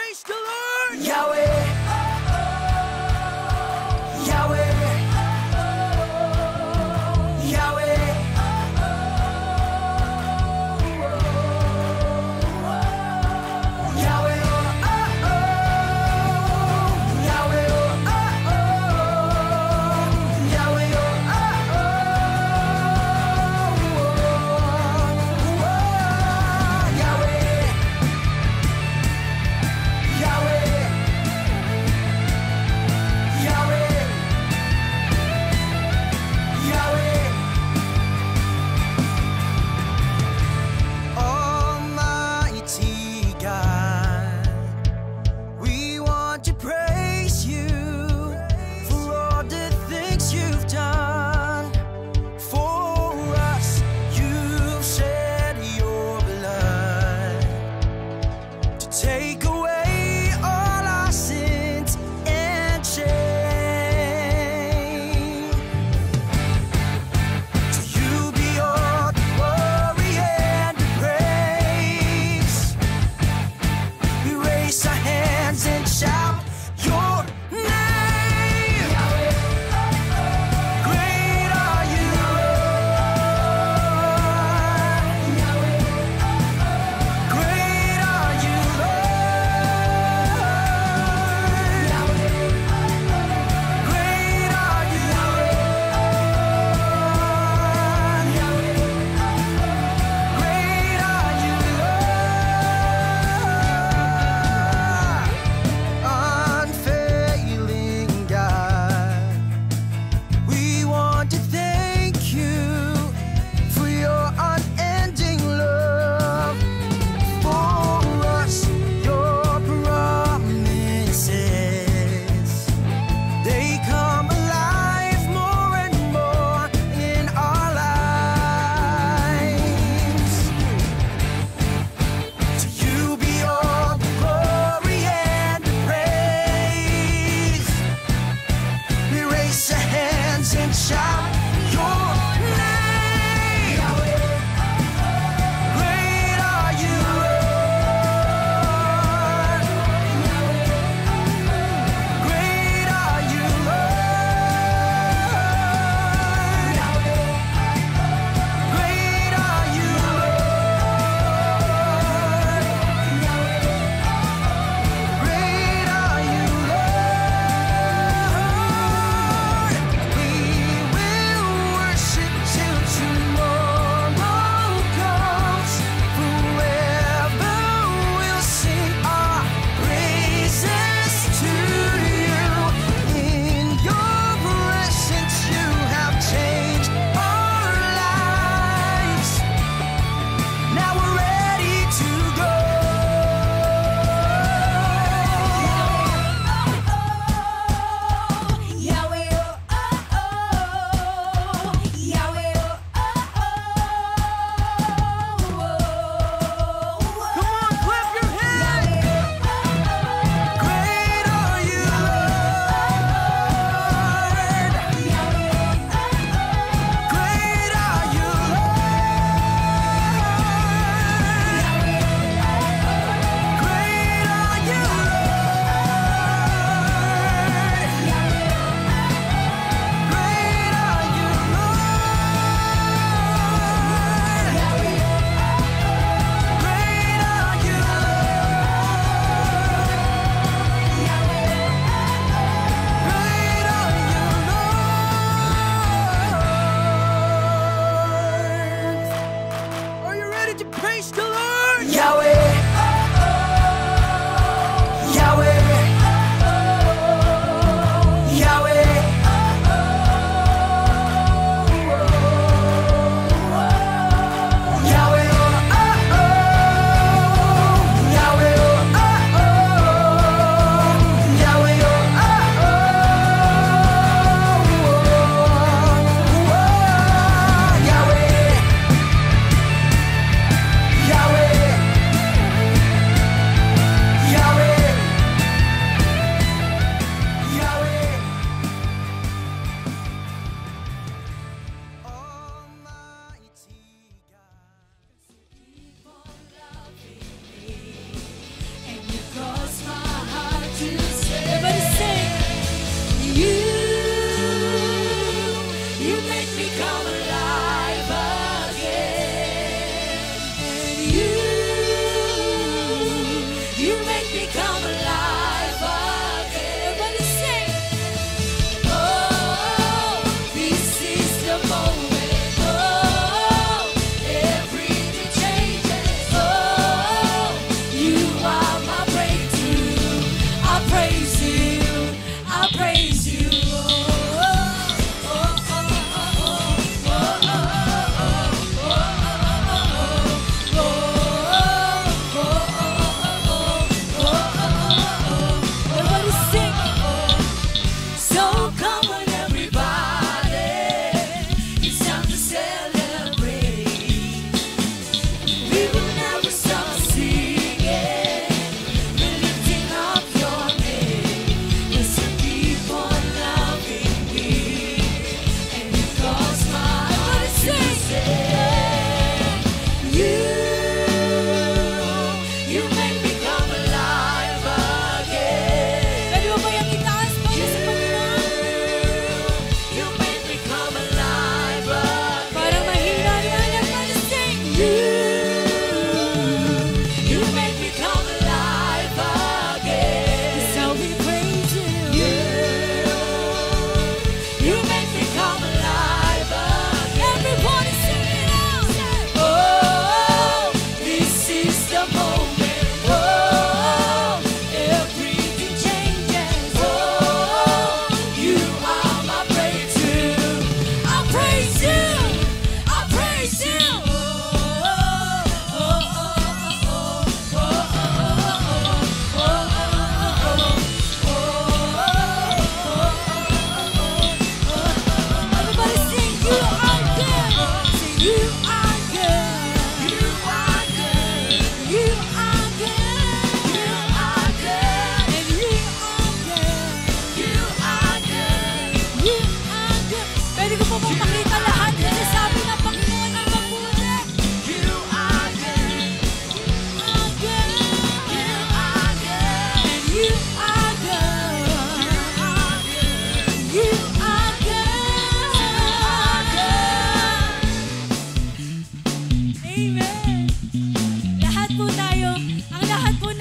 Praise the Lord! Yahweh, Yahweh, Yahweh, Yahweh,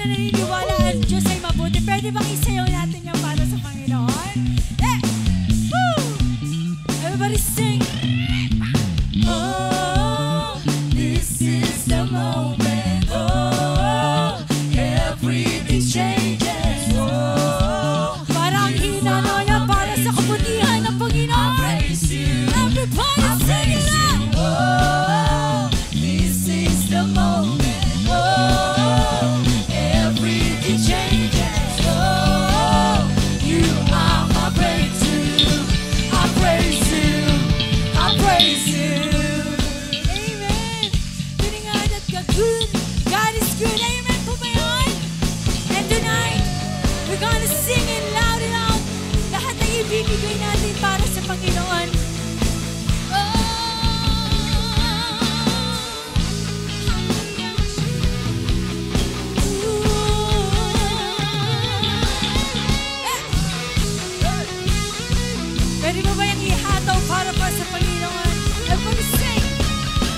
na naniniwala ang Diyos ay mabuti, pwede bang isayaw natin yan para sa Panginoon? Eh! Woo! Everybody sing! Oh, this is the moment. Oh, everything changes. Oh, parang hinano niya para sa kabutihan ng Panginoon. Everybody sing it out! Oh, this is the moment. Oh, everything changes. Oh, you are my breakthrough. I praise you. I praise you. Amen! Galingan at ka-good. God is good. Amen po ba yun? And tonight, we're gonna sing it loud and loud. Lahat ng ibibigay natin para sa Panginoon. Pwede mo ba yung ihataw para pa sa Panginoon? Everybody sing!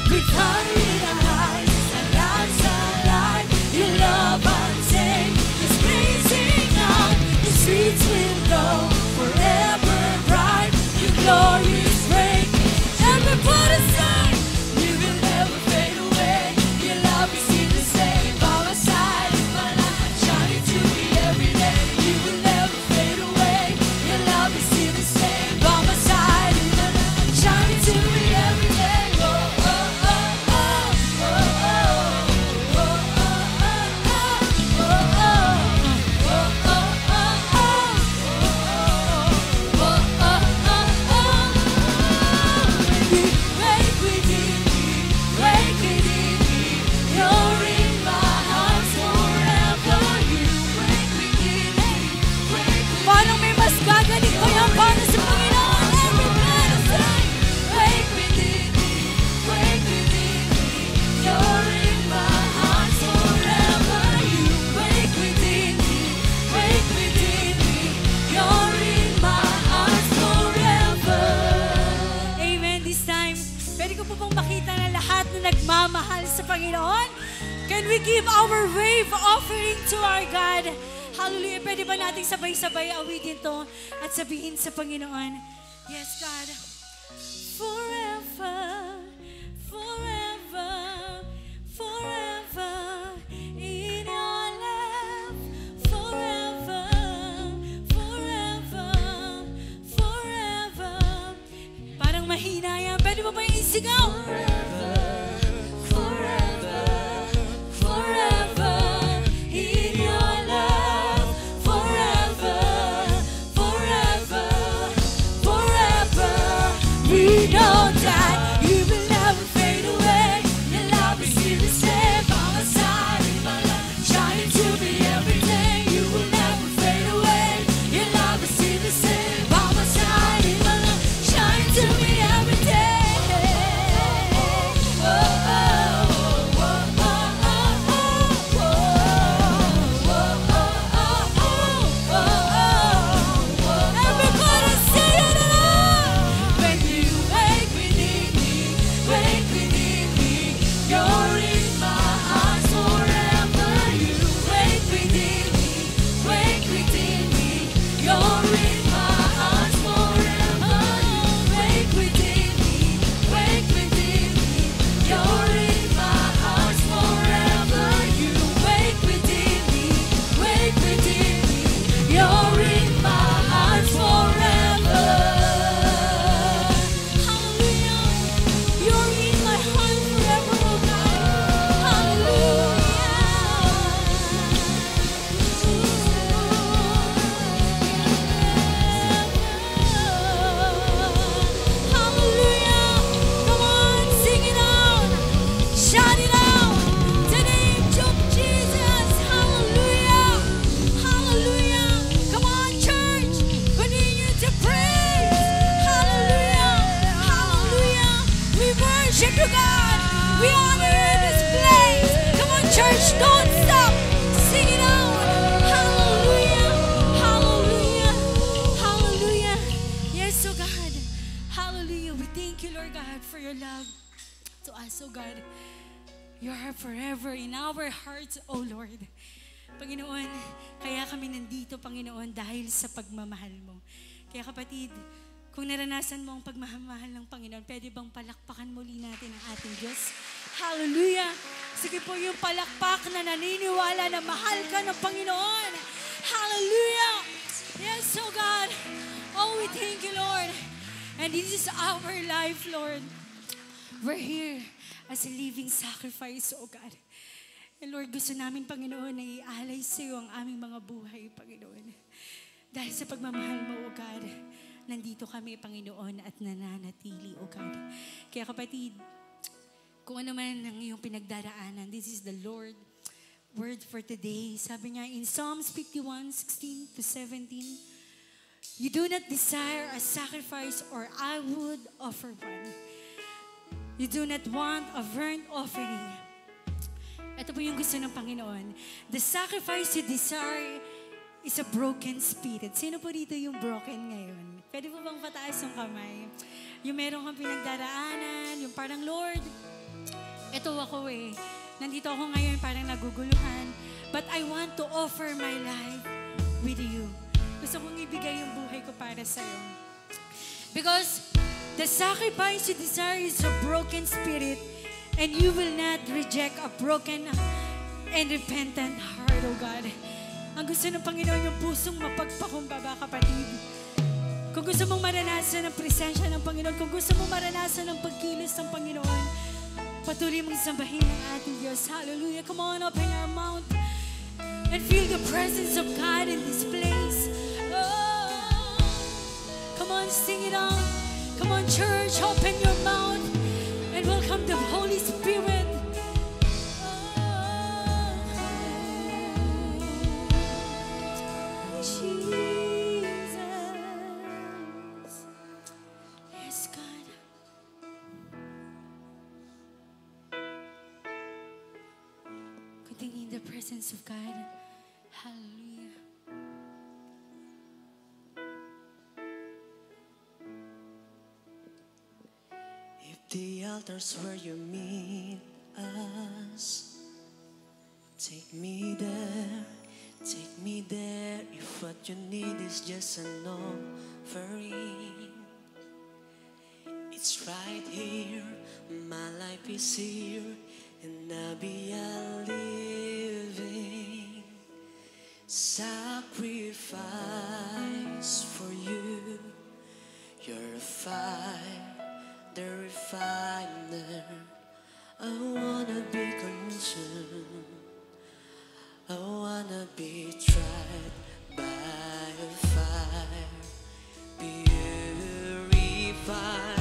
Because in our eyes, and outside, your love untamed is blazing out. The streets will go forever bright. Your glory is breaking. Everybody sing! You will never fade away. Your love is still the same. By my side is my light, shining to me every day. You will never fade away. Your love is still the same. By my side is my light, shining to me every day. Oh, oh, oh, oh, oh, oh, oh, oh, oh, oh, Parang may mas gagaling pa yan para sa Panginoon. Everybody sing! Wake within me, wake within me. You're in my heart forever. You wake within me, wake within me. You're in my heart forever. Amen. This time, pwede ko po pong makita na lahat na nagmamahal sa Panginoon. Can we give our wave offering to our God? Hallelujah. Pwede ba natin sabay-sabay awitin to at sabihin sa Panginoon, yes, God. Forever, forever, forever, in your love. Forever, forever, forever. Parang mahina yan. Pwede mo ba yung isigaw? Forever, forever, in your love. Forever, forever, forever. We know that you will never fade away. Your love is still the same. By my side in my life, shining to me every day. You will never fade away. Your love is still the same. By my side in my life, shining to me every day. Oh, oh, oh, oh, oh, oh, oh, oh, oh, oh, oh. Everybody say it aloud! When you wake within me, wake within me, you're in my heart forever. You wake within me, wake within me, you're in my heart forever. You wake within me, wake within me, you're in my heart forever. You wake within me, wake within me, you're in my heart forever. Hallelujah. You're in my heart forever, oh God. Hallelujah. Come on, sing it out. Shout it out. The name of Jesus. Hallelujah. Hallelujah. Come on, church. Continue to praise. Hallelujah. Hallelujah. We worship you, God. We honor you in this place. Come on, church. Don't stop. Sing it out. Hallelujah. Hallelujah. Hallelujah. Yes, oh God. Hallelujah. We thank you, Lord God, for your love to us, oh God. You are forever in our hearts, oh Lord. Panginoon, kaya kami nandito, Panginoon, dahil sa pagmamahal mo. Kaya kapatid, kung naranasan mo ang pagmamahal ng Panginoon, pwede bang palakpakan muli natin ang ating Diyos? Hallelujah! Sige po yung palakpak na naniniwala na mahal ka ng Panginoon. Hallelujah! Yes, oh God. Oh, we thank you, Lord. And this is our life, Lord. We're here as a living sacrifice, oh God. And Lord, gusto namin, Panginoon, na ialay sa iyo ang aming mga buhay, Panginoon. Dahil sa pagmamahal mo, oh God, nandito kami, Panginoon, at nananatili, oh God. Kaya kapatid, kung ano man ang iyong pinagdaraanan, this is the Lord word for today. Sabi niya in Psalms 51:16-17, you do not desire a sacrifice or I would offer one. You do not want a burnt offering. Ito po yung gusto ng Panginoon. The sacrifice you desire is a broken spirit. Sino po dito yung broken ngayon? Pwede po bang pataas yung kamay? Yung meron kang pinagdaraanan, yung parang, Lord, ito ako eh. Nandito ako ngayon parang naguguluhan. But I want to offer my life with you. Gusto kong ibigay yung buhay ko para sa'yo. Because the sacrifice you desire is a broken spirit, and you will not reject a broken and repentant heart, oh God. Ang gusto ng Panginoon yung pusong mapagpakumbaba, kapatid. Kung gusto mong maranasan ang presensya ng Panginoon, kung gusto mong maranasan ang pagkilos ng Panginoon, patuloy mong sambahin ang ating Diyos. Hallelujah. Come on, open your mouth and feel the presence of God in this place. Oh, come on, sing it out. Come on, church, open your mouth and welcome the Holy Spirit. Oh, Jesus. Yes, God. Continuing the presence of God. Hallelujah. The altar's where you meet us. Take me there, take me there. If what you need is just an offering, it's right here. My life is here, and I'll be a living sacrifice for you. You're a fire, the refiner. I wanna be consumed. I wanna be tried by fire. Purify.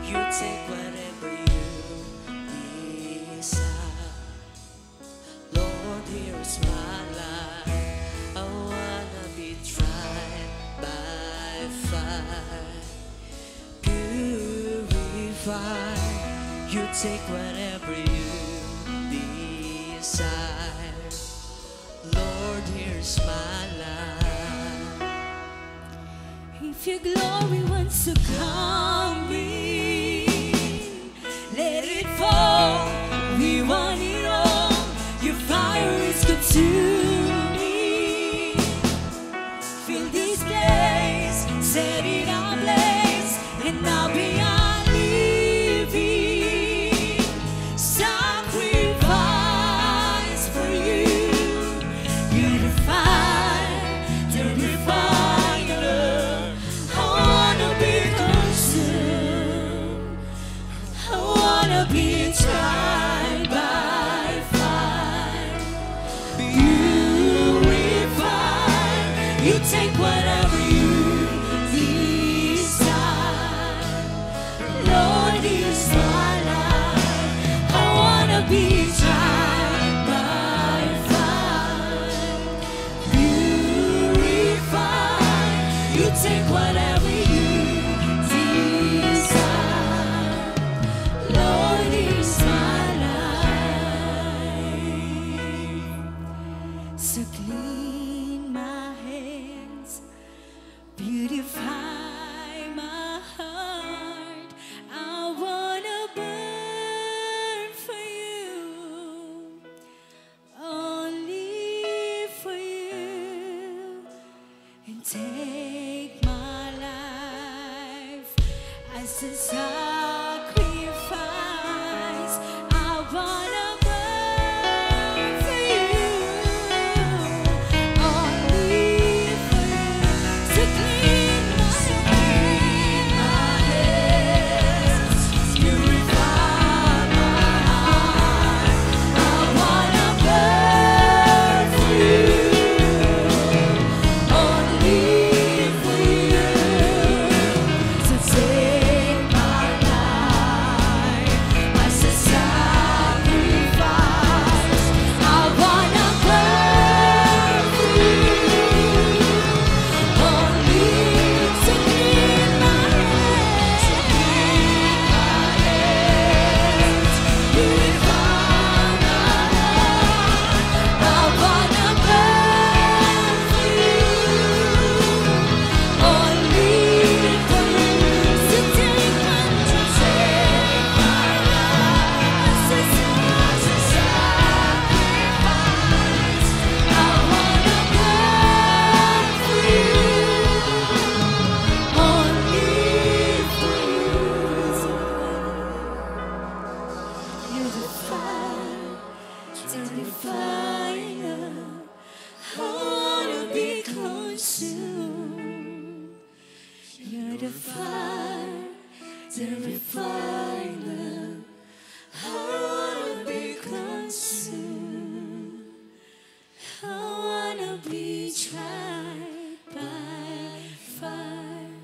You take whatever you desire. Lord, here's my life. I wanna be tried by fire. Purify. You take whatever you desire. Lord, here's my life. If your glory wants to come in, let it fall. We want it all. Your fire is consuming. Fill this place, set it ablaze, and I'll be a living sacrifice for you. You're the fire, the refiner. I wanna be consumed. I wanna be tried by fire. Purify. You take whatever you desire. Lord, is my life. I wanna be tried by fire. Purify. You take whatever you desire. Lord, is my life. So clean my hands, beautify my heart. I wanna burn for you, only a sacrifice. I wanna burn for you, only for you. So clean my hands, purify my heart. I wanna burn for you, only for you. So take my life as a sacrifice. I wanna burn for you, only to clean my hands, purify my heart. I wanna burn for you, only for you. So take my life as a sacrifice. I wanna burn for you, only for you. You're the fire, turn the fire. I wanna be consumed. You're the fire, the refiner. I wanna be consumed. I wanna be tried by fire.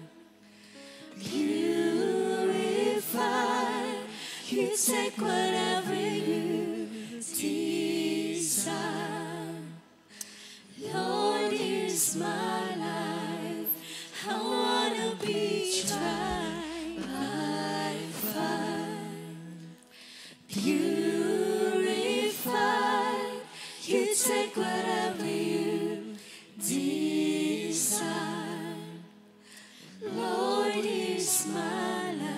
Purify. You take whatever you desire. Lord, here's my life. I wanna be tried by fire. Purify. You take whatever you desire. Lord, here's my life.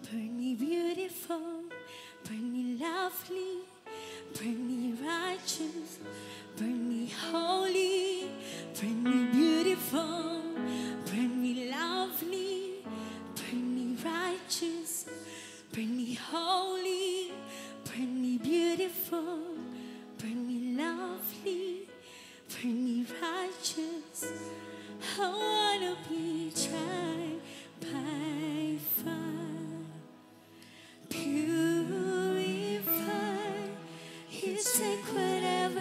Burn me beautiful, burn me lovely, burn me righteous, burn me holy, burn me beautiful, burn me lovely, burn me righteous, burn me holy, burn me beautiful, burn me lovely, burn me righteous. I wanna be tried by fire. Purify. You take whatever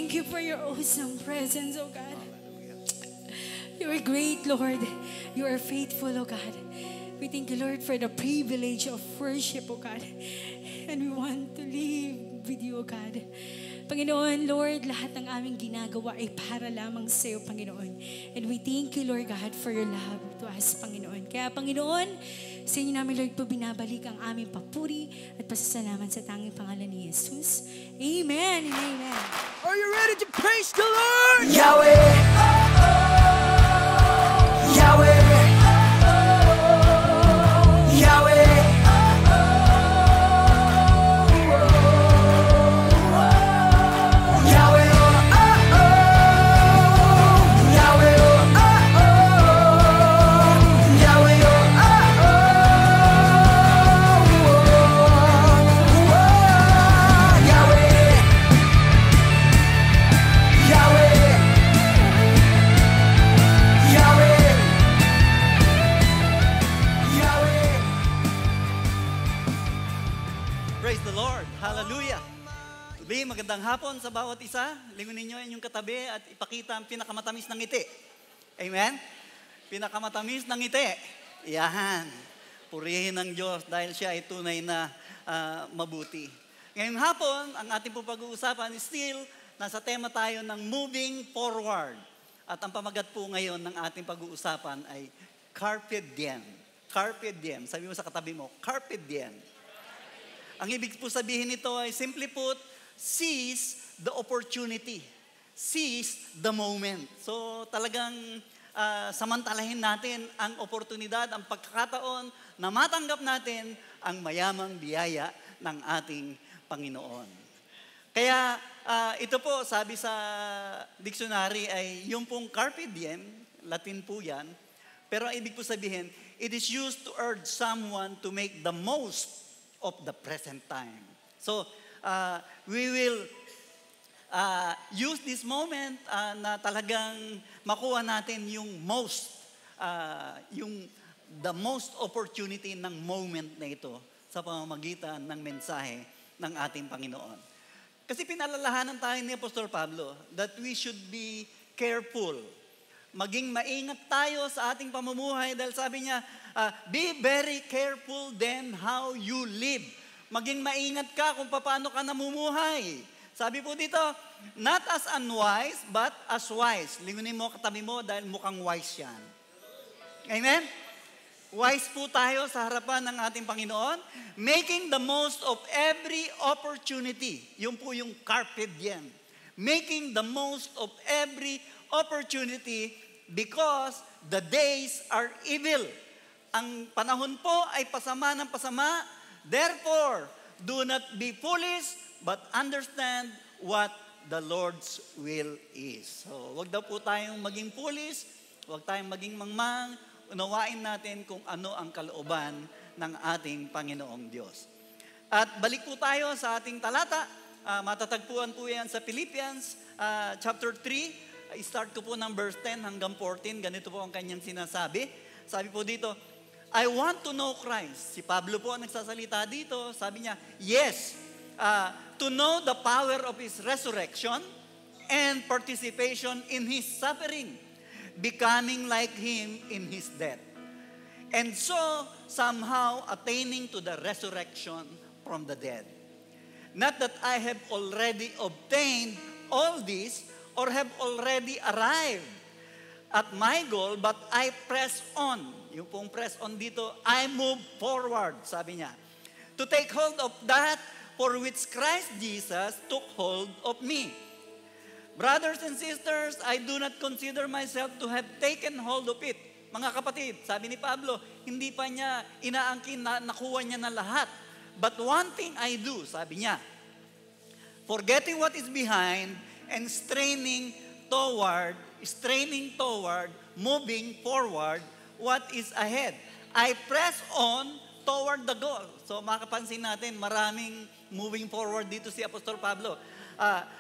thank you for your awesome presence, oh God. You are great, Lord. You are faithful, oh God. We thank you, Lord, for the privilege of worship, oh God. And we want to live with you, oh God. Panginoon, Lord, lahat ng aming ginagawa ay para lamang sa iyo, Panginoon. And we thank you, Lord God, for your love to us, Panginoon. Kaya, Panginoon, sa inyo namin, Lord, po binabalik ang aming papuri at pasasalamat sa tanging pangalan ni Jesus. Amen and amen. Are you ready to praise the Lord? Yahweh, Yahweh, Yahweh, Yahweh, Praise the Lord. Hallelujah. Today, magandang hapon sa bawat isa. Lingunin nyo inyong katabi at ipakita ang pinakamatamis ng ngiti. Amen? Pinakamatamis ng ngiti. Yan. Purihin ng Diyos dahil siya ay tunay na mabuti. Ngayong hapon, ang ating po pag-uusapan is still, nasa tema tayo ng moving forward. At ang pamagat po ngayon ng ating pag-uusapan ay Carpe Diem. Carpe Diem. Sabi mo sa katabi mo, Carpe Diem. Ang ibig po sabihin nito ay simply put, seize the opportunity. Seize the moment. So talagang samantalahin natin ang oportunidad, ang pagkakataon na matanggap natin ang mayamang biyaya ng ating Panginoon. Kaya ito po, sabi sa dictionary ay yung pong carpe diem, Latin po yan, pero ang ibig po sabihin, it is used to urge someone to make the most of the present time. So, we will use this moment na talagang makuha natin yung the most opportunity ng moment na ito sa pamamagitan ng mensahe ng ating Panginoon. Kasi pinalalahanan tayo ni Apostol Pablo that we should be careful. Maging maingat tayo sa ating pamumuhay dahil sabi niya, be very careful then how you live. Maging maingat ka kung paano ka namumuhay. Sabi po dito, not as unwise, but as wise. Lingunin mo katabi mo dahil mukhang wise yan. Amen? Wise po tayo sa harapan ng ating Panginoon, making the most of every opportunity. Yun po yung carpe diem. Making the most of every opportunity because the days are evil. Ang panahon po ay pasama ng pasama. Therefore, do not be foolish, but understand what the Lord's will is. So, wag daw po tayong maging foolish, wag tayong maging mangmang, unawain natin kung ano ang kalooban ng ating Panginoong Diyos. At balik po tayo sa ating talata. Matatagpuan po yan sa Philippians chapter 3. I-start ko po ng verse 10 hanggang 14. Ganito po ang kanyang sinasabi. Sabi po dito, I want to know Christ. Si Pablo po ang nagsasalita dito. Sabi niya, yes, to know the power of His resurrection and participation in His suffering, becoming like Him in His death. And so, somehow attaining to the resurrection from the dead. Not that I have already obtained all this or have already arrived at my goal, but I press on. Yung pong press on dito, I move forward, sabi niya. To take hold of that for which Christ Jesus took hold of me. Brothers and sisters, I do not consider myself to have taken hold of it. Mga kapatid, sabi ni Pablo, hindi pa niya inaangkin na nakuha niya na lahat. But one thing I do, sabi niya, forgetting what is behind and straining toward, moving forward, what is ahead. I press on toward the goal. So makapansin natin, maraming moving forward dito si Apostol Pablo.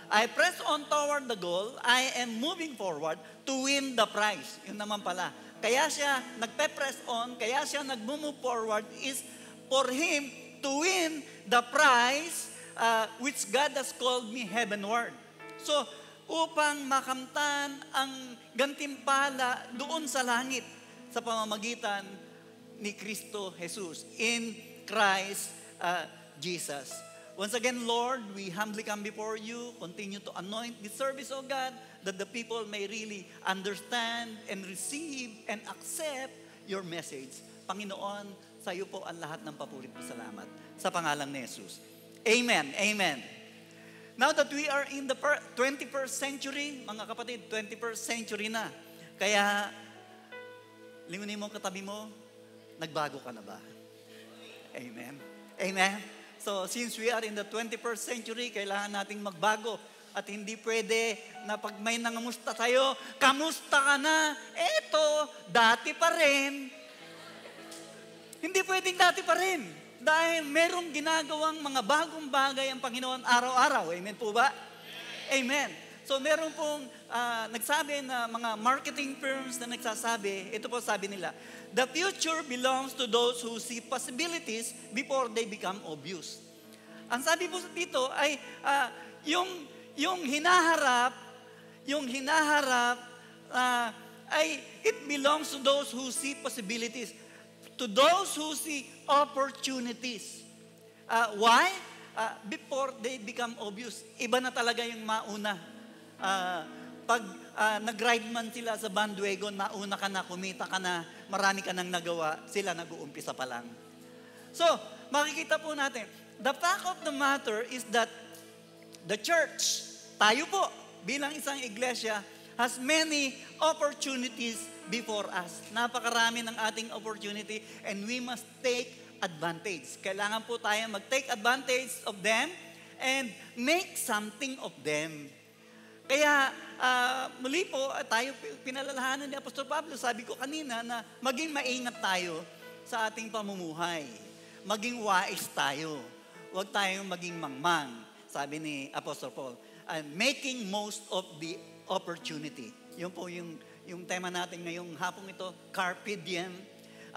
I press on toward the goal. I am moving forward to win the prize. Yun naman pala. Kaya siya nagpe-press on, kaya siya nag-move forward is for him to win the prize which God has called me heavenward. So, upang makamtan ang gantimpala doon sa langit sa pamamagitan ni Kristo Jesus, in Christ Jesus. Once again, Lord, we humbly come before you. Continue to anoint the service, O God, that the people may really understand and receive and accept your message. Panginoon, sa iyo po ang lahat ng papurit at salamat. Sa pangalang ni Jesus. Amen. Amen. Now that we are in the 21st century, mga kapatid, 21st century na. Kaya, lingunin mo ang katabi mo, nagbago ka na ba? Amen. Amen. So, since we are in the 21st century, kailangan nating magbago. At hindi pwede na pag may nangamusta tayo, kamusta ka na? Eto, dati pa rin. Hindi pwedeng dati pa rin. Dahil merong ginagawang mga bagong bagay ang Panginoon araw-araw. Amen po ba? Amen. So meron pong nagsabi na mga marketing firms na nagsasabi, ito po sabi nila, the future belongs to those who see possibilities before they become obvious. Ang sabi po dito ay yung hinaharap ay it belongs to those who see possibilities, to those who see opportunities. Why? Before they become obvious. Iba na talaga yung mauna. Pag nag-ride man sila sa bandwagon, mauna ka na, kumita ka na, marami ka nang nagawa, sila nag-uumpisa pa lang. So, makikita po natin, the fact of the matter is that the church, tayo po, bilang isang iglesia, has many opportunities before us. Napakarami ng ating opportunity and we must take advantage. Kailangan po tayo mag-take advantage of them and make something of them. Kaya muli po, tayo pinalalahanan ni Apostol Pablo, sabi ko kanina na maging maingat tayo sa ating pamumuhay. Maging wais tayo. Huwag tayong maging mangmang, sabi ni Apostol Paul. Making most of the opportunity. Yun po yung tema natin ngayong hapong ito, Carpe Diem.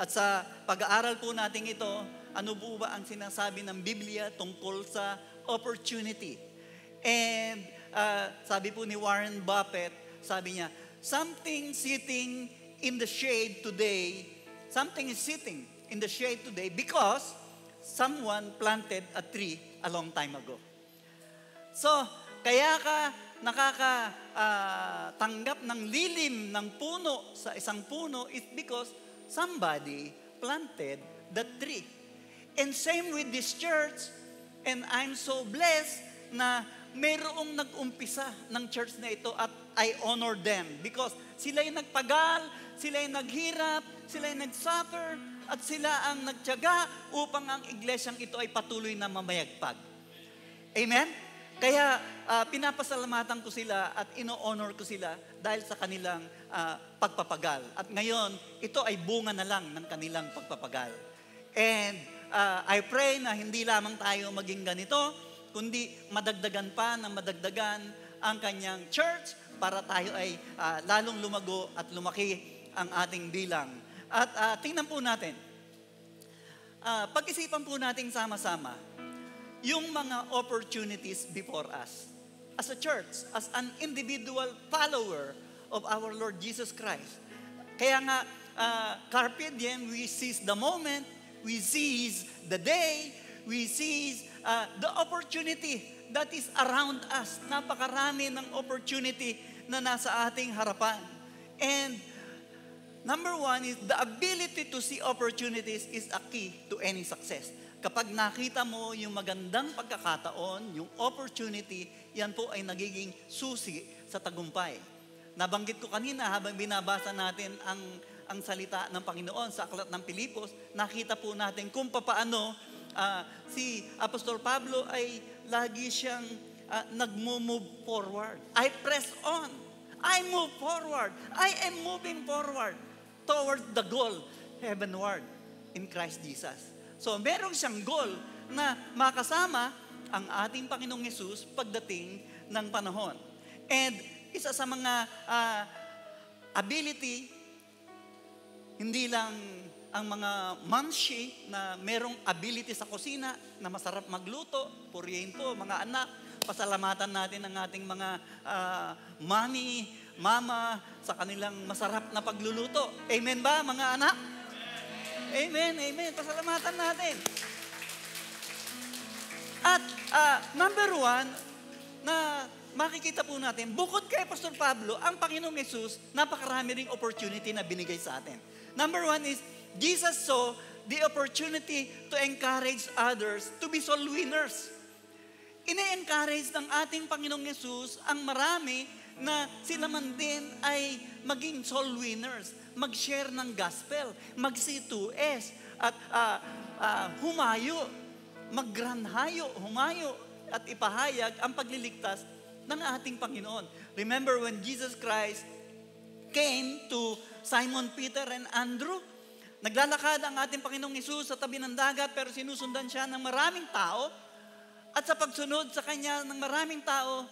At sa pag-aaral po natin ito, ano po ba ang sinasabi ng Biblia tungkol sa opportunity? And sabi po ni Warren Buffett, sabi niya, something is sitting in the shade today because someone planted a tree a long time ago. So, kaya ka nakakatanggap ng lilim ng puno sa isang puno is because somebody planted the tree. And same with this church, and I'm so blessed na mayroong nag-umpisa ng church na ito at I honor them because sila yung nagpagal, sila yung naghirap, sila yung nag-suffer, at sila ang nagtiyaga upang ang iglesyang ito ay patuloy na mamayagpag. Amen? Kaya pinapasalamatan ko sila at ino-honor ko sila dahil sa kanilang pagpapagal. At ngayon, ito ay bunga na lang ng kanilang pagpapagal. And I pray na hindi lamang tayo maging ganito, kundi madagdagan pa ng madagdagan ang kanyang church para tayo ay lalong lumago at lumaki ang ating bilang. At tingnan po natin, pag-isipan po natin sama-sama, yung mga opportunities before us. As a church, as an individual follower of our Lord Jesus Christ. Kaya nga, Carpe Diem, we seize the moment, we seize the day, we seize the opportunity that is around us. Napakarami ng opportunity na nasa ating harapan. And number one is the ability to see opportunities is a key to any success. Kapag nakita mo yung magandang pagkakataon, yung opportunity, yan po ay nagiging susi sa tagumpay. Nabanggit ko kanina habang binabasa natin ang salita ng Panginoon sa aklat ng Pilipos, nakita po natin kung paano si Apostol Pablo ay lagi siyang nag-move forward. I press on. I move forward. I am moving forward towards the goal, heavenward, in Christ Jesus. So, meron siyang goal na makasama ang ating Panginoong Yesus pagdating ng panahon. And isa sa mga ability, hindi lang ang mga mamshi na merong ability sa kusina, na masarap magluto, purihin po, mga anak, pasalamatan natin ang ating mga mama, sa kanilang masarap na pagluluto. Amen ba, mga anak? Amen, amen. Pasalamatan natin. At number one, na makikita po natin, bukod kay Pastor Pablo, ang Panginoong Yesus, napakarami ring opportunity na binigay sa atin. Number one is, Jesus saw the opportunity to encourage others to be soul winners. Ine-encourage ng ating Panginoong Yesus ang marami na sila man din ay maging soul winners, mag-share ng gospel, mag-C2S, at humayo, maggranhayo, humayo, at ipahayag ang pagliligtas ng ating Panginoon. Remember when Jesus Christ came to Simon Peter and Andrew, naglalakad ang ating Panginoong Hesus sa tabi ng dagat pero sinusundan siya ng maraming tao, at sa pagsunod sa kanya ng maraming tao,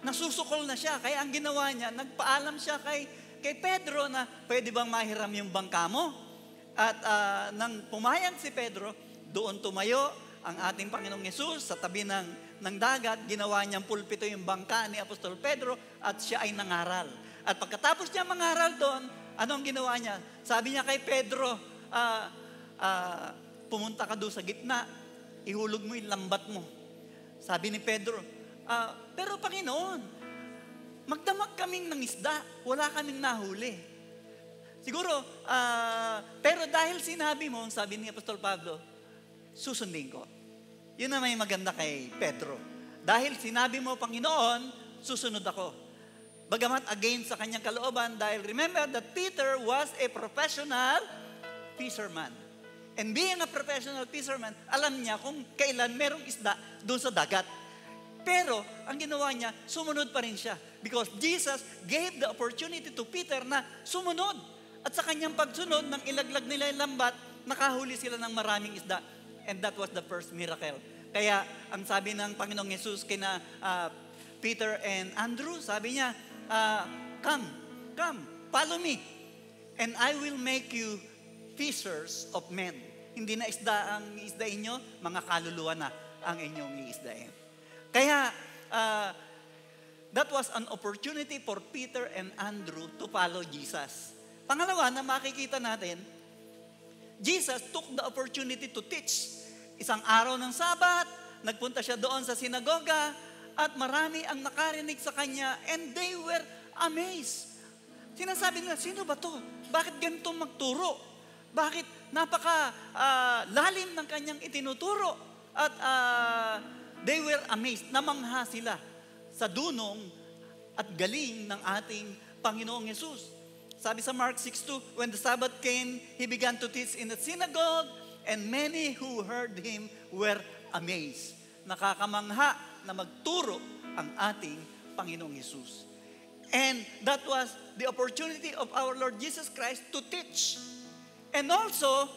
nasusukol na siya. Kaya ang ginawa niya, nagpaalam siya kay Pedro na pwede bang mahiram yung bangka mo? At nang pumayag si Pedro, doon tumayo ang ating Panginoong Hesus sa tabi ng dagat. Ginawa niyang pulpito yung bangka ni Apostol Pedro at siya ay nangaral. At pagkatapos niya mangaral doon, anong ginawa niya? Sabi niya kay Pedro, pumunta ka doon sa gitna, ihulog mo yung lambat mo. Sabi ni Pedro, pero Panginoon, magdamag kaming ng isda, wala kaming nahuli. Siguro, pero dahil sinabi mo, sabi ni Apostol Pablo, susundin ko. Yun na may maganda kay Pedro. Dahil sinabi mo, Panginoon, susunod ako. Bagamat against sa kanyang kalooban, dahil remember that Peter was a professional fisherman. And being a professional fisherman, alam niya kung kailan merong isda doon sa dagat. Pero, ang ginawa niya, sumunod pa rin siya. Because Jesus gave the opportunity to Peter na sumunod. At sa kanyang pagsunod, nang ilaglag nila yung lambat, nakahuli sila ng maraming isda. And that was the first miracle. Kaya, ang sabi ng Panginoong Yesus kina Peter and Andrew, sabi niya, come, follow me. And I will make you fishers of men. Hindi na isda ang iisdain nyo, mga kaluluwa na ang inyong iisdain. Kaya, that was an opportunity for Peter and Andrew to follow Jesus. Pangalawa na makikita natin, Jesus took the opportunity to teach. Isang araw ng Sabat, nagpunta siya doon sa sinagoga, at marami ang nakarinig sa kanya, and they were amazed. Sinasabi nila, sino ba to? Bakit ganito magturo? Bakit lalim ng kanyang itinuturo? At they were amazed. Namangha sila sa dunong at galing ng ating Panginoong Yesus. Sabi sa Mark 6:2, when the Sabbath came, he began to teach in the synagogue, and many who heard him were amazed. Nakakamangha na magturo ang ating Panginoong Yesus. And that was the opportunity of our Lord Jesus Christ to teach. And also,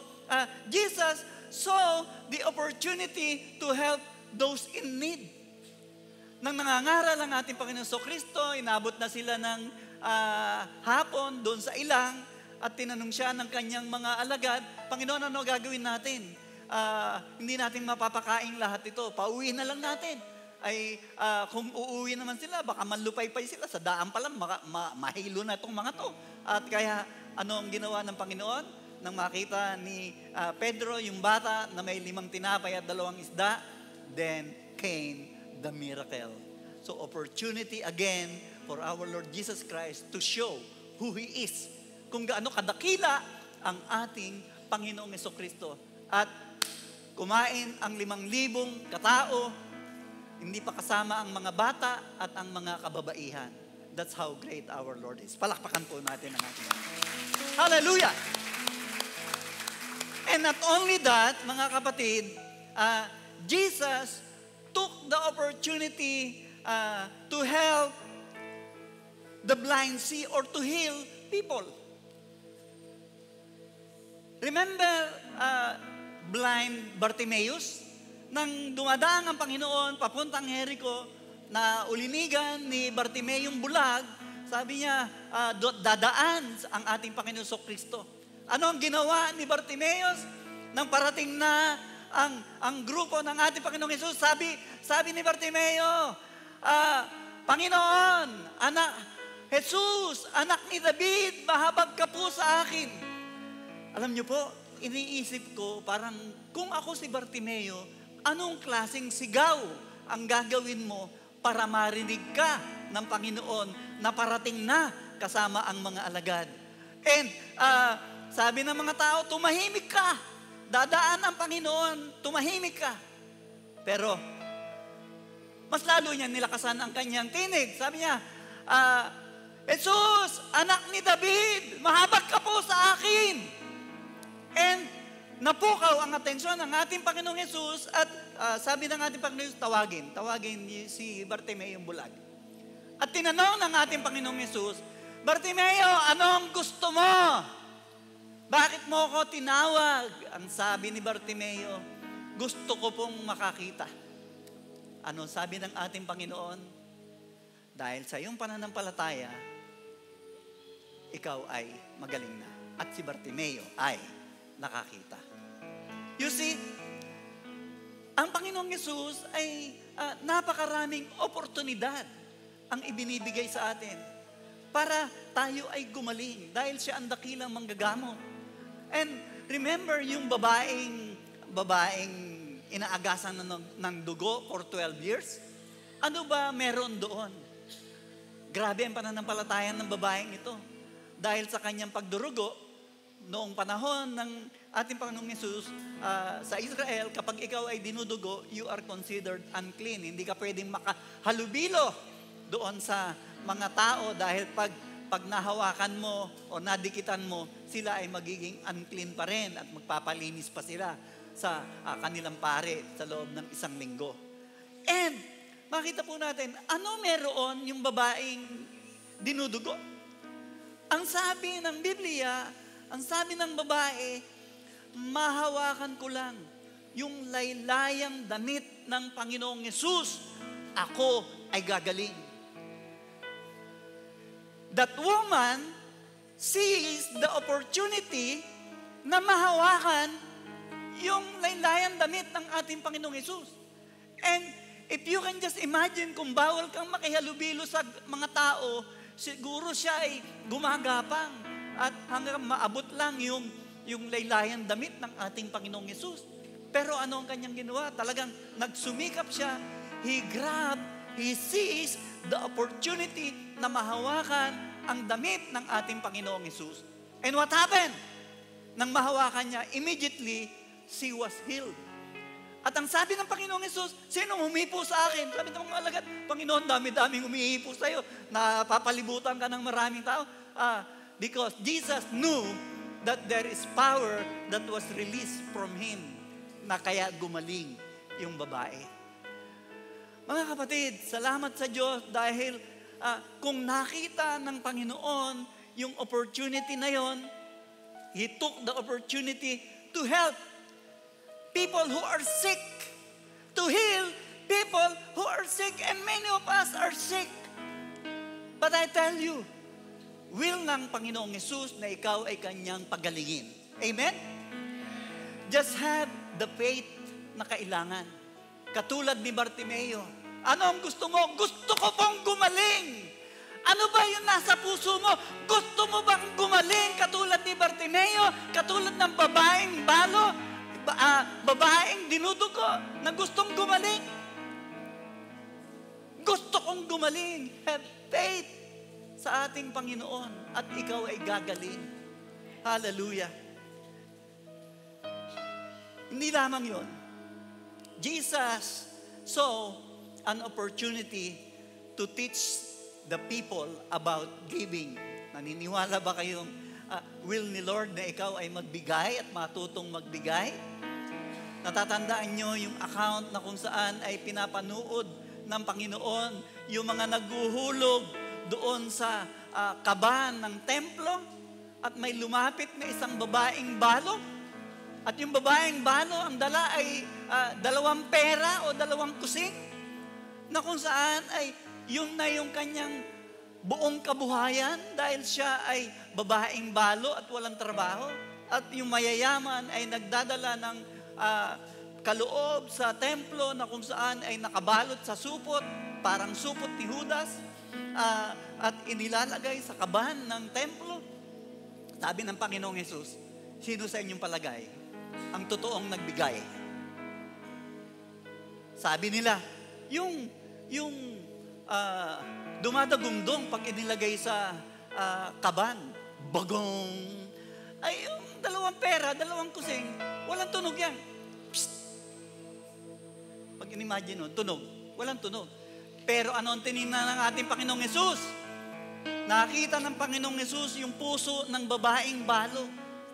Jesus saw the opportunity to help those in need. Nang nangangaral ang ating Panginoon Kristo, inabot na sila ng hapon doon sa ilang, at tinanong siya ng kanyang mga alagad, Panginoon, ano gagawin natin? Hindi natin mapapakain lahat ito. Pauwi na lang natin. Kung uuwi naman sila, baka manlupay-pay sila. Sa daan pa lang, mahilo na itong mga to. At kaya, ano ang ginawa ng Panginoon? Nang makita ni Pedro, yung bata na may 5 tinapay at 2 isda, then came the miracle. So opportunity again for our Lord Jesus Christ to show who He is. Kung gaano kadakila ang ating Panginoong Jesucristo. At kumain ang 5,000 katao, hindi pa kasama ang mga bata at ang mga kababaihan. That's how great our Lord is. Palakpakan po natin ang ating Lord. Hallelujah! And not only that, mga kapatid, Jesus took the opportunity to help the blind see or to heal people. Remember blind Bartimaeus? Nang dumadaan ang Panginoon papuntang Jericho, na ulinigan ni Bartimaeus bulag, sabi niya, dadaan ang ating Panginoon Kristo. Ano ang ginawa ni Bartimaeus? Nang parating na ang grupo ng ating Panginoong Hesus. Sabi ni Bartimeo, Panginoon, Jesus, anak ni David, mahabag ka po sa akin. Alam niyo po, iniisip ko, parang kung ako si Bartimeo, anong klaseng sigaw ang gagawin mo para marinig ka ng Panginoon na parating na kasama ang mga alagad? And sabi ng mga tao, tumahimik ka. Dadaan ang Panginoon, tumahimik ka. Pero, mas lalo niya nilakasan ang kanyang tinig. Sabi niya, Jesus, anak ni David, mahabag ka po sa akin. And napukaw ang atensyon ng ating Panginoong Jesus at sabi ng ating Panginoong Jesus, tawagin si Bartimeo yung bulag. At tinanong ng ating Panginoong Jesus, Bartimeo, anong gusto mo? Bakit mo ako tinawag? Ang sabi ni Bartimeo, gusto ko pong makakita. Ano sabi ng ating Panginoon? Dahil sa iyong pananampalataya, ikaw ay magaling na. At si Bartimeo ay nakakita. You see, ang Panginoong Yesus ay napakaraming oportunidad ang ibinibigay sa atin para tayo ay gumaling dahil siya ang dakilang manggagamot. And remember yung babaeng inaagasan ng dugo for 12 years? Ano ba meron doon? Grabe ang pananampalataya ng babaeng ito. Dahil sa kanyang pagdurugo, noong panahon ng ating Panginoong Yesus sa Israel, kapag ikaw ay dinudugo, you are considered unclean. Hindi ka pwedeng makahalubilo doon sa mga tao dahil pag nahawakan mo o nadikitan mo, sila ay magiging unclean pa rin at magpapalinis pa sila sa kanilang pare sa loob ng isang linggo. And makita po natin, ano meron yung babaeng dinudugo? Ang sabi ng Biblia, ang sabi ng babae, mahawakan ko lang yung laylayang damit ng Panginoong Yesus, ako ay gagaling. That woman sees the opportunity na mahawakan yung laylayan damit ng ating Panginoong Yesus. And if you can just imagine kung bawal kang makihalubilo sa mga tao, siguro siya ay gumagapang at hanggang maabot lang yung laylayan damit ng ating Panginoong Yesus. Pero ano ang kanyang ginawa? Talagang nagsumikap siya. He sees the opportunity na mahawakan ang damit ng ating Panginoong Yesus. And what happened? Nang mahawakan niya, immediately, she was healed. At ang sabi ng Panginoong Yesus, sino humipo sa akin? Sabi ng mga alagad, Panginoon, dami-daming humihipo sa iyo. Napapalibutan ka ng maraming tao. Because Jesus knew that there is power that was released from Him na kaya gumaling yung babae. Mga kapatid, salamat sa Diyos dahil kung nakita ng Panginoon yung opportunity na yon, He took the opportunity to help people who are sick, to heal people who are sick, and many of us are sick. But I tell you, will ng Panginoong Yesus na ikaw ay kanyang pagalingin. Amen? Just have the faith na kailangan. Katulad ni Bartimeo. Ano ang gusto mo? Gusto ko pong gumaling. Ano ba yung nasa puso mo? Gusto mo bang gumaling katulad ni Bartimeo? Katulad ng babaeng balo? Babaeng dinudugo na gustong gumaling? Gusto kong gumaling. Have faith sa ating Panginoon at ikaw ay gagaling. Hallelujah. Hindi lamang yon. Jesus saw an opportunity to teach the people about giving. Naniniwala ba kayong will ni Lord na ikaw ay magbigay at matutong magbigay? Natatandaan nyo yung account na kung saan ay pinapanood ng Panginoon yung mga naghuhulog doon sa kaban ng templo at may lumapit na isang babaeng balo. At yung babaeng balo, ang dala ay 2 pera o 2 kusing na kung saan ay yun na yung kanyang buong kabuhayan dahil siya ay babaeng balo at walang trabaho. At yung mayayaman ay nagdadala ng kaloob sa templo na kung saan ay nakabalot sa supot, parang supot ni Judas, at inilalagay sa kaban ng templo. Sabi ng Panginoong Hesus, sino sa inyong palagay ang totoong nagbigay? Sabi nila, yung dumadagundong pag inilagay sa kaban, bagong, ay yung dalawang pera, dalawang kusing, walang tunog yan. Psst. Pag in-imagine nun, tunog, walang tunog. Pero ano ang tinignan ng ating Panginoong Hesus? Nakita ng Panginoong Hesus yung puso ng babaeng balo.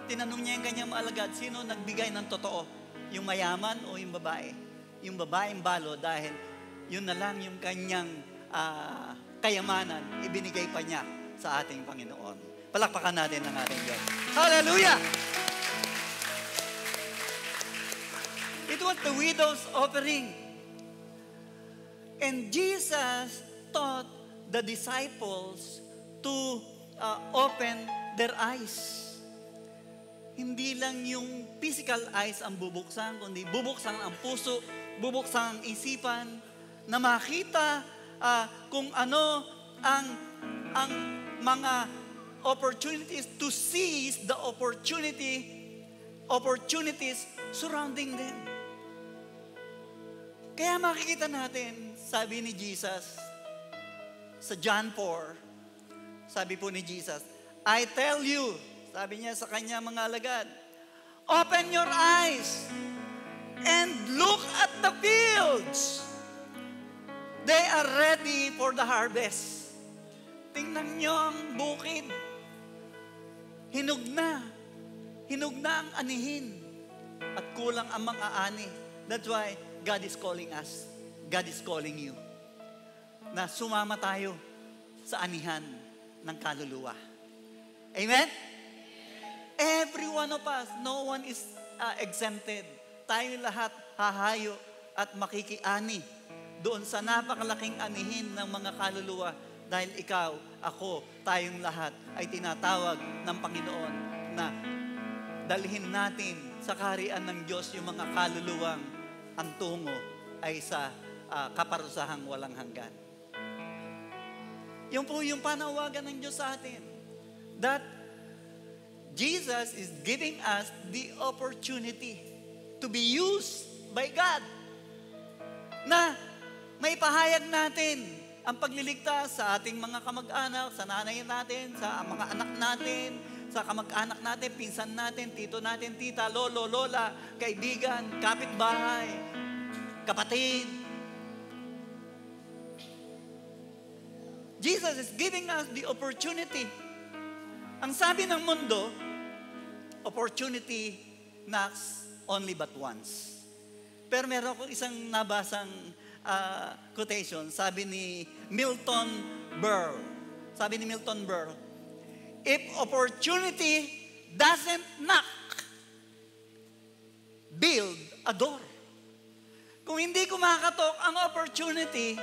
Tinanong niya yung kanyang alagad, sino nagbigay ng totoo? Yung mayaman o yung babae? Yung babaeng balo dahil yun na lang yung kanyang kayamanan, ibinigay pa niya sa ating Panginoon. Palakpakan natin ang ating Diyos. Hallelujah! It was the widow's offering. And Jesus taught the disciples to open their eyes. Hindi lang yung physical eyes ang bubuksan, kundi bubuksan ang puso, bubuksan ang isipan, na makita kung ano ang mga opportunities, to seize the opportunities surrounding them. Kaya makikita natin, sabi ni Jesus sa John 4, sabi po ni Jesus, I tell you, sabi niya sa kanya mga alagad, open your eyes and look at the fields. They are ready for the harvest. Tingnan niyo ang bukid. Hinog na ang anihin at kulang ang mga ani. That's why God is calling us. God is calling you. Na sumama tayo sa anihan ng kaluluwa. Amen? Every one of us, no one is exempted. Tayo lahat hahayo at makikiani doon sa napakalaking anihin ng mga kaluluwa dahil ikaw, ako, tayong lahat ay tinatawag ng Panginoon na dalhin natin sa kaharian ng Diyos yung mga kaluluwang ang tungo ay sa kaparusahang walang hanggan. Yung po yung panawagan ng Diyos sa atin. That Jesus is giving us the opportunity to be used by God. Na may pahayag natin ang pagliligtas sa ating mga kamag-anak, sa nanay natin, sa mga anak natin, sa kamag-anak natin, pinsan natin, tito natin, tita, lolo, lola, kaibigan, kapitbahay, kapatid. Jesus is giving us the opportunity. Ang sabi ng mundo, opportunity knocks only but once. Pero meron akong isang nabasang quotation, sabi ni Milton Berle. Sabi ni Milton Berle, if opportunity doesn't knock, build a door. Kung hindi kumakatok ang opportunity,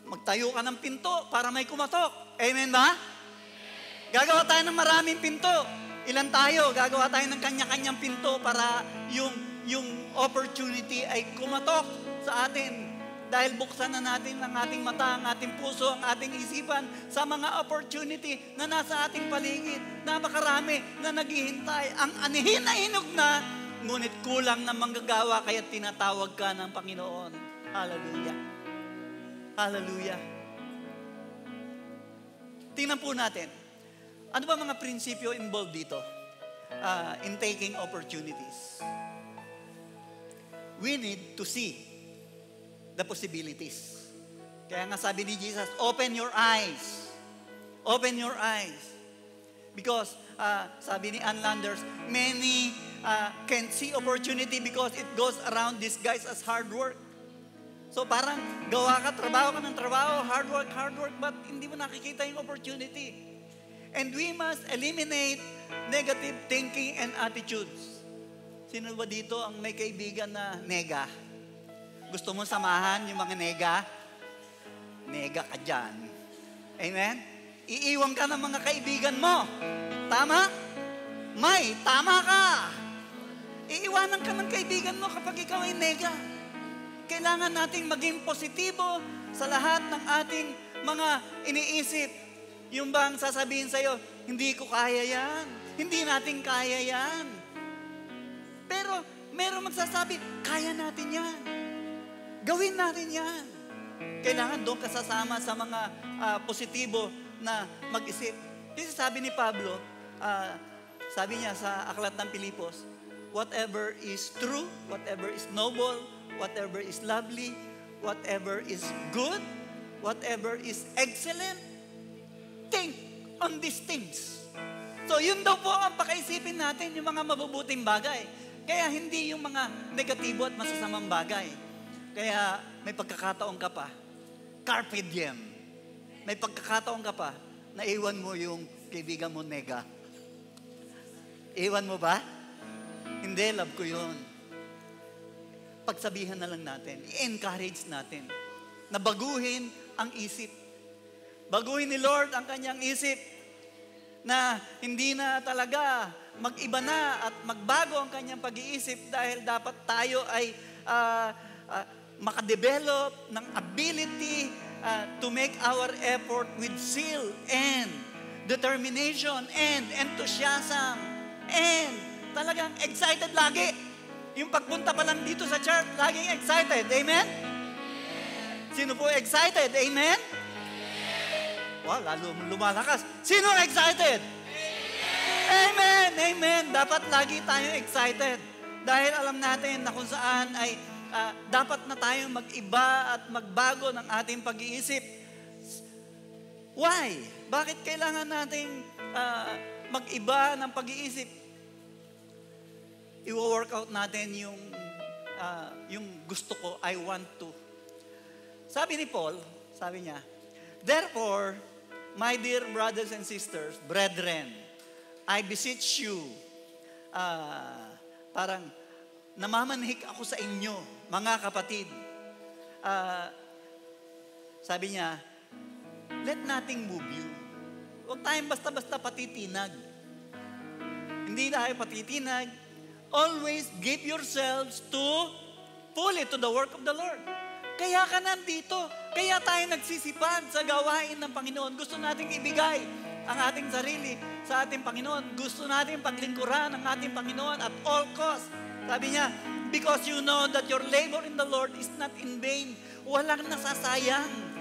magtayo ka ng pinto para may kumatok. Amen ba? Gagawa tayo ng maraming pinto. Ilan tayo? Gagawa tayo ng kanya-kanyang pinto para yung opportunity ay kumatok sa atin. Dahil buksan na natin ang ating mata, ang ating puso, ang ating isipan sa mga opportunity na nasa ating paligid. Napakarami na naghihintay. Ang anihin na hinog na, ngunit kulang na manggagawa kaya tinatawag ka ng Panginoon. Hallelujah. Hallelujah. Tingnan po natin. Ano ba mga prinsipyo involved dito in taking opportunities? We need to see the possibilities. Kaya nga sabi ni Jesus, open your eyes. Open your eyes. Because, sabi ni Ann Landers, many can see opportunity because it goes around disguised as hard work. So parang gawa ka, trabaho ka ng trabaho, hard work, but hindi mo nakikita yung opportunity. And we must eliminate negative thinking and attitudes. Sino ba dito ang may kaibigan na nega? Gusto mo samahan yung mga nega? Nega ka dyan. Amen? Iiwan ka ng mga kaibigan mo. Tama? May, tama ka. Iiwanan iwanan ka ng kaibigan mo kapag ikaw ay nega. Kailangan nating maging positibo sa lahat ng ating mga iniisip. Yung bang sasabihin sa'yo, hindi ko kaya yan. Hindi natin kaya yan. Pero meron magsasabi, kaya natin yan. Gawin natin yan. Kailangan doon ka sasama sa mga positibo na mag-isip. Kasi sabi ni Pablo, sabi niya sa Aklat ng Pilipos, whatever is true, whatever is noble, whatever is lovely, whatever is good, whatever is excellent, think on these things. So yun daw po ang pakaisipin natin, yung mga mabubuting bagay. Kaya hindi yung mga negatibo at masasamang bagay. Kaya may pagkakataon ka pa, carpe diem. May pagkakataon ka pa, naiwan mo yung kaibigan mo nega. Iwan mo ba? Hindi, love ko yun. Pagsabihan na lang natin, i-encourage natin na baguhin ang isip. Baguhin ni Lord ang kanyang isip na hindi na talaga mag-iba na at magbago ang kanyang pag-iisip dahil dapat tayo ay makadevelop ng ability to make our effort with zeal and determination and enthusiasm and talagang excited lagi. Yung pagpunta pa lang dito sa church, laging excited. Amen? Sino po excited? Amen? Wow, lalo lumalakas. Sino excited? Amen! Amen! Dapat lagi tayo excited. Dahil alam natin na kung saan ay dapat na tayong mag-iba at magbago ng ating pag-iisip. Why? Bakit kailangan nating mag-iba ng pag-iisip? I-work out natin yung gusto ko, I want to. Sabi ni Paul, sabi niya, therefore, my dear brothers and sisters, brethren, I beseech you, parang namamanhik ako sa inyo, mga kapatid. Sabi niya, let nothing move you. Huwag tayong basta-basta patitinag. Hindi tayo patitinag. Always give yourselves fully to the work of the Lord. Kaya ka nandito. Kaya tayo nagsisipag sa gawain ng Panginoon. Gusto nating ibigay ang ating sarili sa ating Panginoon. Gusto nating paglingkuran ang ating Panginoon at all cost. Sabi niya, because you know that your labor in the Lord is not in vain. Walang nasasayang.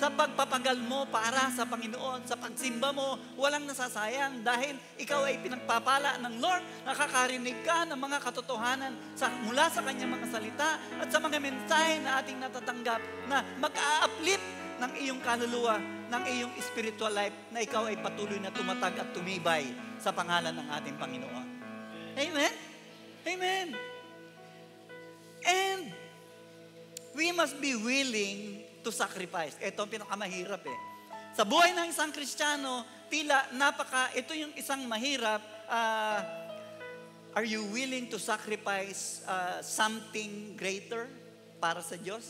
Sa pagpapagal mo para sa Panginoon, sa pagsimba mo, walang nasasayang dahil ikaw ay pinagpapala ng Lord, nakakarinig ka ng mga katotohanan mula sa kanyang mga salita at sa mga mensahe na ating natatanggap na mag-a-uplift ng iyong kaluluwa, ng iyong spiritual life na ikaw ay patuloy na tumatag at tumibay sa pangalan ng ating Panginoon. Amen? Amen. And we must be willing to sacrifice. Ito ang pinakamahirap eh. Sa buhay ng isang Kristiyano, ito yung isang mahirap. Are you willing to sacrifice something greater para sa Diyos?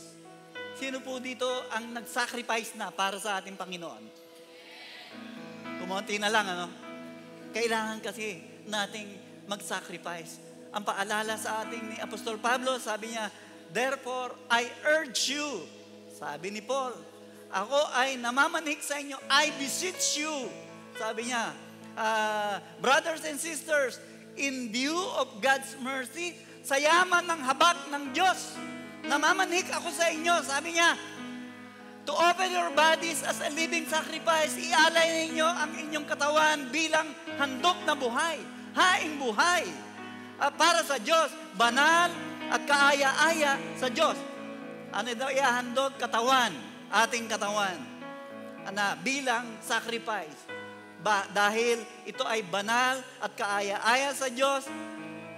Sino po dito ang nag-sacrifice na para sa ating Panginoon? Kumonti na lang, ano? Kailangan kasi nating mag-sacrifice. Ang paalala sa ating ni Apostol Pablo, sabi niya, therefore, I urge you, sabi ni Paul, ako ay namamanhik sa inyo, I beseech you. Sabi niya, brothers and sisters, in view of God's mercy, sa yaman ng habak ng Diyos, namamanhik ako sa inyo. Sabi niya, to offer your bodies as a living sacrifice, ialay ninyo ang inyong katawan bilang handog na buhay, haing buhay, para sa Diyos, banal at kaaya-aya sa Diyos. Ano daw iahandog? Katawan. Ating katawan. Bilang sacrifice. Dahil ito ay banal at kaaya-aya sa Diyos.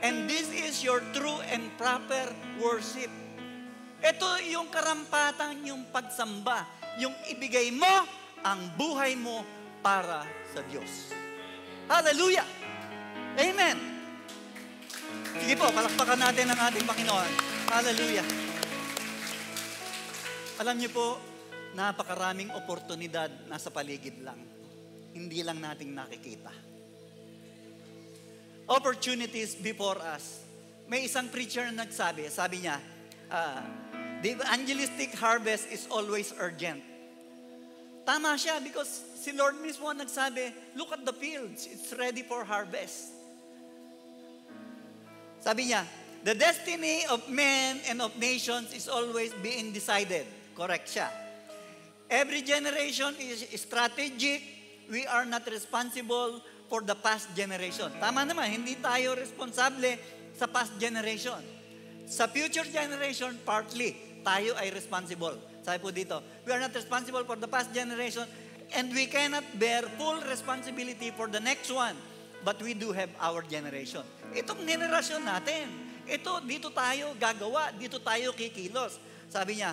And this is your true and proper worship. Ito yung karampatan, yung pagsamba. Yung ibigay mo ang buhay mo para sa Diyos. Hallelujah! Amen! Sige po, palakpakan natin ang ating Panginoon. Hallelujah! Alam niyo po, napakaraming oportunidad nasa paligid lang. Hindi lang nating nakikita. Opportunities before us. may isang preacher na nagsabi, sabi niya, the evangelistic harvest is always urgent. Tama siya because si Lord mismo ang nagsabi, look at the fields, it's ready for harvest. Sabi niya, the destiny of men and of nations is always being decided. Correct siya. Every generation is strategic. We are not responsible for the past generation. Tama naman, hindi tayo responsable sa past generation. Sa future generation, partly, tayo ay responsible. Sabi po dito, we are not responsible for the past generation and we cannot bear full responsibility for the next one. But we do have our generation. Itong generasyon natin, dito tayo gagawa, dito tayo kikilos. Sabi niya,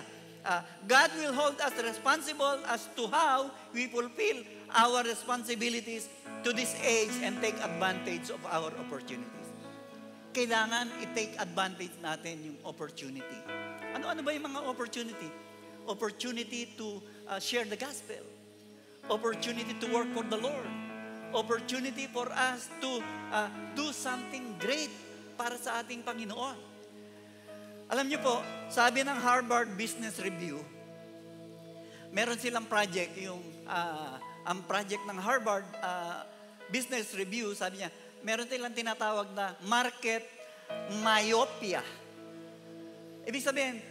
God will hold us responsible as to how we fulfill our responsibilities to this age and take advantage of our opportunities. Kailangan i-take advantage natin yung opportunity. Ano ba yung mga opportunity? Opportunity to share the gospel. Opportunity to work for the Lord. Opportunity for us to do something great para sa ating Panginoon. Alam niyo po, sabi ng Harvard Business Review, meron silang project, ang project ng Harvard Business Review, sabi niya, meron silang tinatawag na market myopia. Ibig sabihin,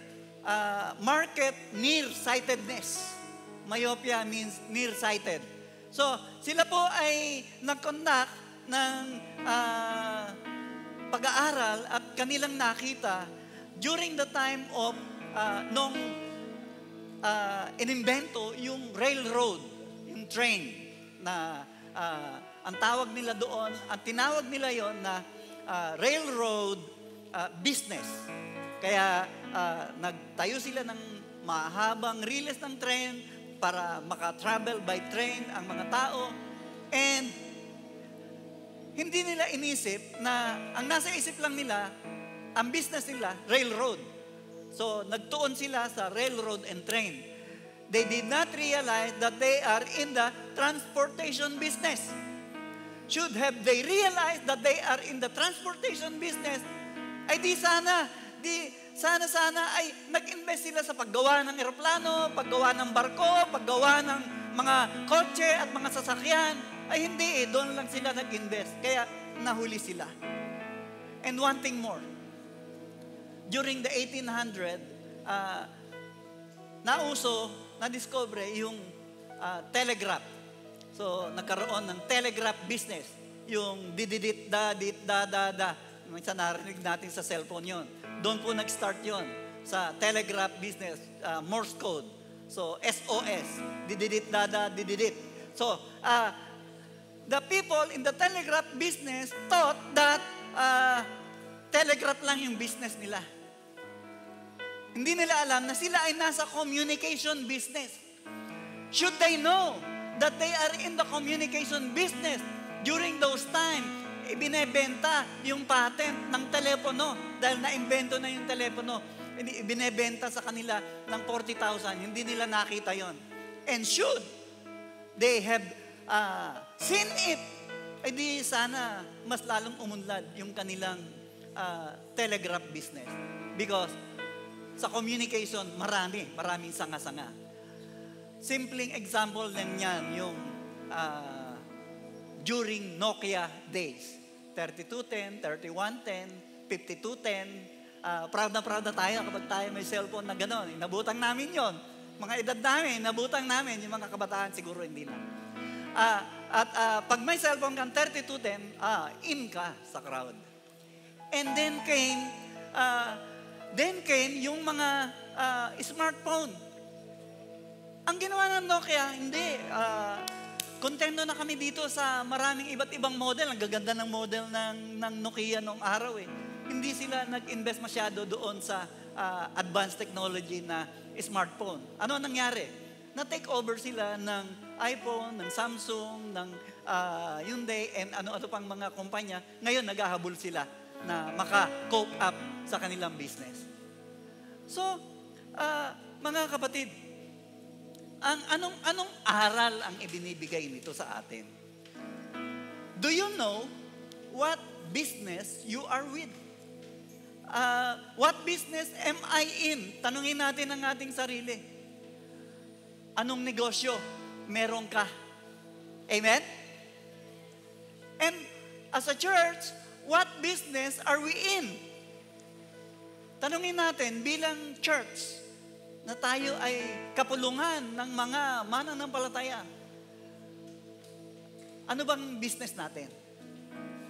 market nearsightedness. Myopia means nearsighted. So, sila po ay nag-conduct ng pag-aaral at kanilang nakita during the time of nung inimbento yung railroad, yung train na ang tawag nila doon, ang tinawag nila yon na railroad business. Kaya nagtayo sila ng mahabang riles ng train para maka-travel by train ang mga tao. And hindi nila inisip na ang nasa isip lang nila, ang business nila, railroad. So, nagtuon sila sa railroad and train. They did not realize that they are in the transportation business. Should have they realized that they are in the transportation business, ay sana ay nag-invest sila sa paggawa ng eroplano, paggawa ng barko, paggawa ng mga kotse at mga sasakyan. Ay hindi doon lang sila nag-invest. Kaya nahuli sila. And one thing more. During the 1800, na-discover yung telegraph. So, nagkaroon ng telegraph business. Yung dididit, dadit, da. Minsan narinig natin sa cellphone yon. Doon po nag-start yon sa telegraph business, Morse code. So, SOS, dididit, dada, dididit. So, the people in the telegraph business thought that telegraph lang yung business nila. Hindi nila alam na sila ay nasa communication business. Should they know that they are in the communication business during those times, ibinebenta yung patent ng telepono dahil na-invento na yung telepono. Ibinebenta sa kanila ng 40,000. Hindi nila nakita yon. And should they have seen it, ay di sana mas lalong umunlad yung kanilang telegraph business. Because sa communication, maraming sanga-sanga. Simpleng example lang yan, yung during Nokia days. 3210, 3110, 5210. Proud na tayo kapag tayo may cellphone na gano'n. Nabutang namin yon. Mga edad namin, nabutang namin. Yung mga kabataan siguro hindi na. Pag may cellphone kang 3210, in ka sa crowd. And then came yung mga smartphone. Ang ginawa ng Nokia, hindi. Kontento na kami dito sa maraming iba't ibang model. Ang gaganda ng model ng Nokia noong araw eh. Hindi sila nag-invest masyado doon sa advanced technology na smartphone. Ano ang nangyari? Na-take over sila ng iPhone, ng Samsung, ng Hyundai, and ano-ano pang mga kumpanya. Ngayon, naghahabol sila na maka-cope up sa kanilang business. So, mga kapatid, anong aral ang ibinibigay nito sa atin? Do you know what business you are with? What business am I in? Tanungin natin ang ating sarili. Anong negosyo meron ka? Amen? And as a church, what business are we in? Tanungin natin bilang church na tayo ay kapulungan ng mga mananampalataya. Ano bang business natin?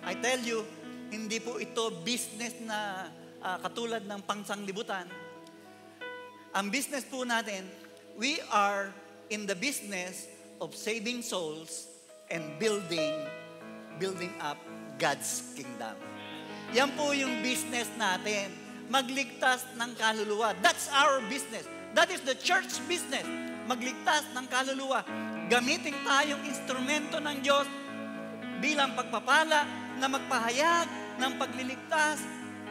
I tell you, hindi po ito business na katulad ng pangsanglibutan. Ang business po natin, we are in the business of saving souls and building up God's kingdom. Yan po yung business natin. Magligtas ng kaluluwa. That's our business. That is the church business. Magligtas ng kaluluwa. Gamitin tayong instrumento ng Diyos bilang pagpapala na magpahayag ng pagliligtas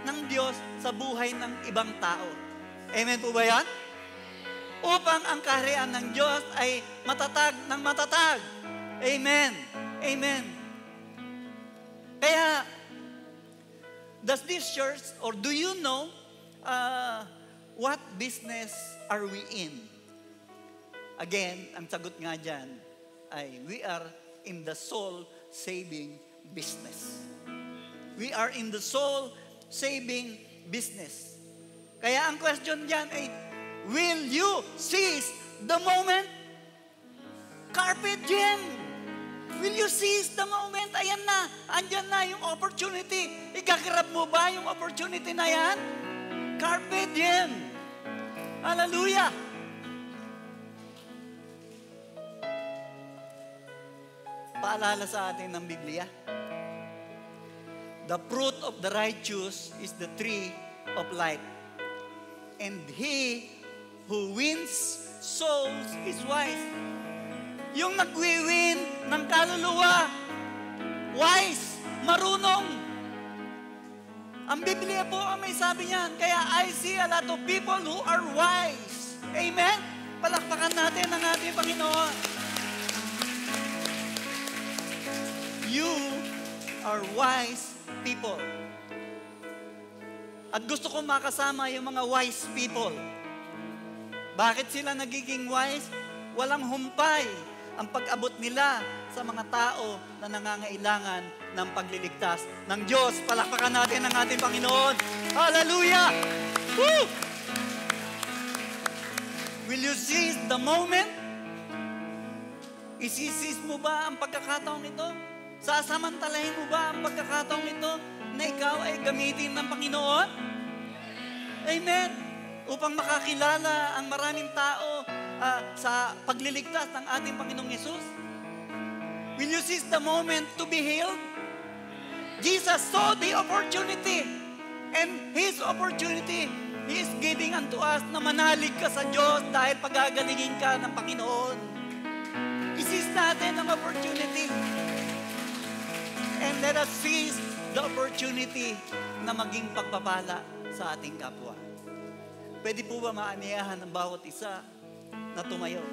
ng Diyos sa buhay ng ibang tao. Amen po ba yan? Upang ang kaharian ng Diyos ay matatag ng matatag. Amen. Amen. Kaya, does this church, or do you know what business are we in? Again, ang sagot nga dyan ay we are in the soul-saving business. We are in the soul-saving business. Kaya ang question dyan ay, will you seize the moment? Carpe diem. Will you seize the moment? Ayan na. Andyan na yung opportunity. Ikagrab mo ba yung opportunity na yan? Carpe diem. Hallelujah. Paalala sa atin ng Biblia. The fruit of the righteous is the tree of life. And he who wins souls is wise. Yung nagwi-win ng kaluluwa, wise, marunong. Ang Biblia po ang may sabi niyan. Kaya I see a lot of people who are wise. Amen? Palakpakan natin ang ating Panginoon. You are wise people. At gusto ko makasama yung mga wise people. Bakit sila nagiging wise? Walang humpay ang pag-abot nila sa mga tao na nangangailangan ng pagliligtas ng Diyos. Palakpakan natin ang ating Panginoon. Hallelujah! Woo! Will you seize the moment? Isi-seize mo ba ang pagkakataong ito? Sasamantalahin mo ba ang pagkakataong ito na ikaw ay gamitin ng Panginoon? Amen. Upang makakilala ang maraming tao sa pagliligtas ng ating Panginoong Yesus? Will you seize the moment to be healed? Jesus saw the opportunity, and His opportunity, He is giving unto us na manalig ka sa Diyos dahil pagagalingin ka ng Panginoon. I-seize natin ang opportunity. And let us seize the opportunity na maging pagpapala sa ating kapwa. Pwede po ba maaniyahan ng bawat isa na tumayo?